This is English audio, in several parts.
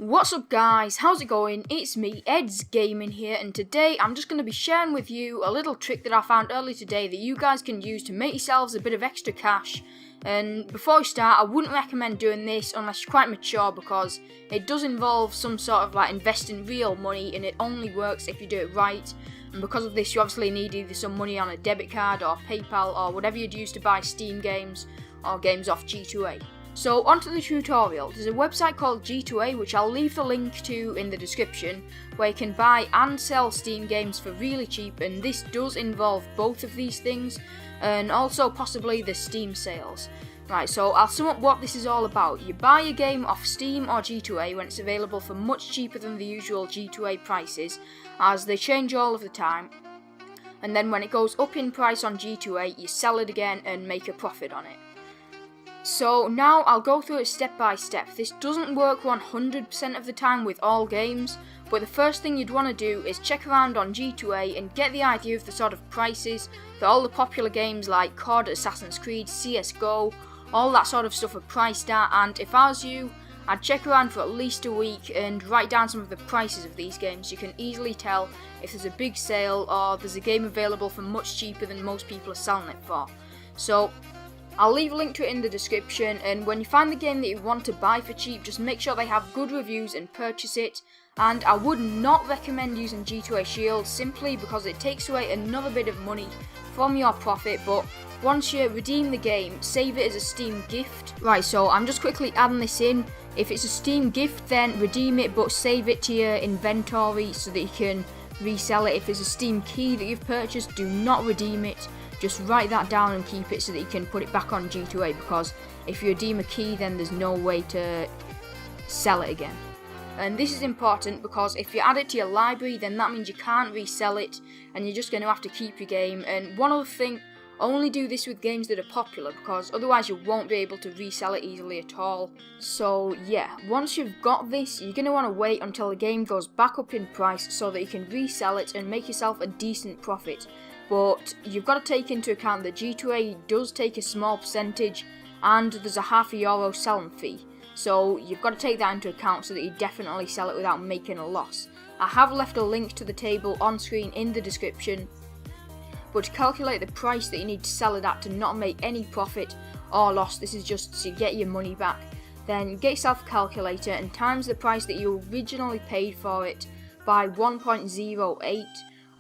What's up guys, how's it going? It's me, Ed's Gaming here, and today I'm just going to be sharing with you a little trick that I found earlier today that you guys can use to make yourselves a bit of extra cash. And before we start, I wouldn't recommend doing this unless you're quite mature, because it does involve some sort of investing real money, and it only works if you do it right. And because of this, you obviously need either some money on a debit card or PayPal or whatever you'd use to buy Steam games or games off G2A. So onto the tutorial. There's a website called G2A, which I'll leave the link to in the description, where you can buy and sell Steam games for really cheap, and this does involve both of these things, and also possibly the Steam sales. Right, so I'll sum up what this is all about. You buy a game off Steam or G2A when it's available for much cheaper than the usual G2A prices, as they change all of the time, and then when it goes up in price on G2A, you sell it again and make a profit on it. So now I'll go through it step by step. This doesn't work 100% of the time with all games, but the first thing you'd want to do is check around on G2A and get the idea of the sort of prices that all the popular games like COD, Assassin's Creed, CSGO, all that sort of stuff are priced at. And if I was you, I'd check around for at least a week and write down some of the prices of these games. You can easily tell if there's a big sale or there's a game available for much cheaper than most people are selling it for. So I'll leave a link to it in the description, and when you find the game that you want to buy for cheap, just make sure they have good reviews and purchase it. And I would not recommend using G2A Shield, simply because it takes away another bit of money from your profit, but once you redeem the game, save it as a Steam gift. Right, so I'm just quickly adding this in. If it's a Steam gift, then redeem it, but save it to your inventory so that you can resell it. If it's a Steam key that you've purchased, do not redeem it. Just write that down and keep it so that you can put it back on G2A, because if you redeem a key, then there's no way to sell it again. And this is important because if you add it to your library, then that means you can't resell it and you're just going to have to keep your game. And one other thing, only do this with games that are popular, because otherwise you won't be able to resell it easily at all. So yeah, once you've got this, you're going to want to wait until the game goes back up in price so that you can resell it and make yourself a decent profit. But you've got to take into account that G2A does take a small percentage, and there's a €0.5 selling fee. So you've got to take that into account so that you definitely sell it without making a loss. I have left a link to the table on screen in the description, but to calculate the price that you need to sell it at to not make any profit or loss, this is just to get your money back, then get yourself a calculator and times the price that you originally paid for it by 1.08.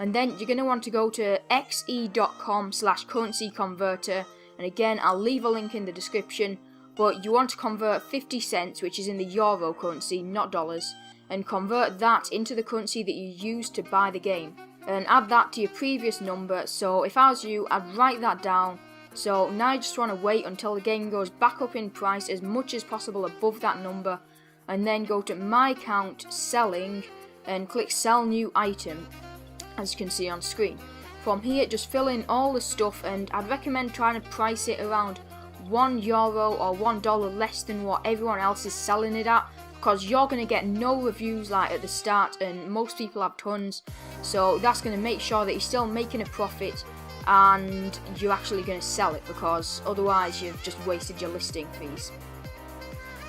And then you're going to want to go to xe.com/currency converter, and again I'll leave a link in the description, but you want to convert 50 cents, which is in the euro currency, not dollars, and convert that into the currency that you used to buy the game, and add that to your previous number. So if I was you, I'd write that down. So now you just want to wait until the game goes back up in price as much as possible above that number, and then go to My Account, Selling, and click Sell New Item, as you can see on screen. From here, just fill in all the stuff, and I'd recommend trying to price it around €1 or $1 less than what everyone else is selling it at, because you're going to get no reviews at the start, and most people have tons. So that's going to make sure that you're still making a profit and you're actually going to sell it, because otherwise you've just wasted your listing fees.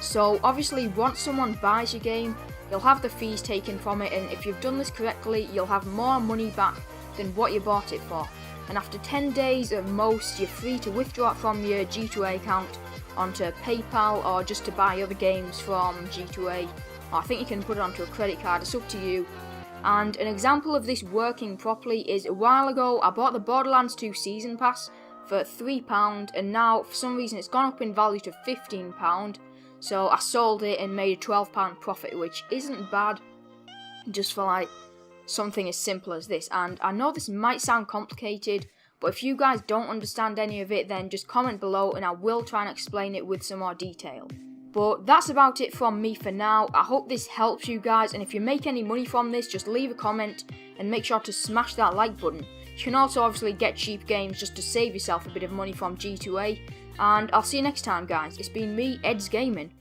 So obviously once someone buys your game, you'll have the fees taken from it, and if you've done this correctly, you'll have more money back than what you bought it for. And after 10 days at most, you're free to withdraw it from your G2A account onto PayPal, or just to buy other games from G2A. Or I think you can put it onto a credit card, it's up to you. And an example of this working properly is, a while ago I bought the Borderlands 2 Season Pass for £3, and now for some reason it's gone up in value to £15. So I sold it and made a £12 profit, which isn't bad, just for something as simple as this. And I know this might sound complicated, but if you guys don't understand any of it, then just comment below and I will try and explain it with some more detail. But that's about it from me for now. I hope this helps you guys, and if you make any money from this, just leave a comment and make sure to smash that like button. You can also obviously get cheap games just to save yourself a bit of money from G2A. And I'll see you next time, guys. It's been me, Ed's Gaming.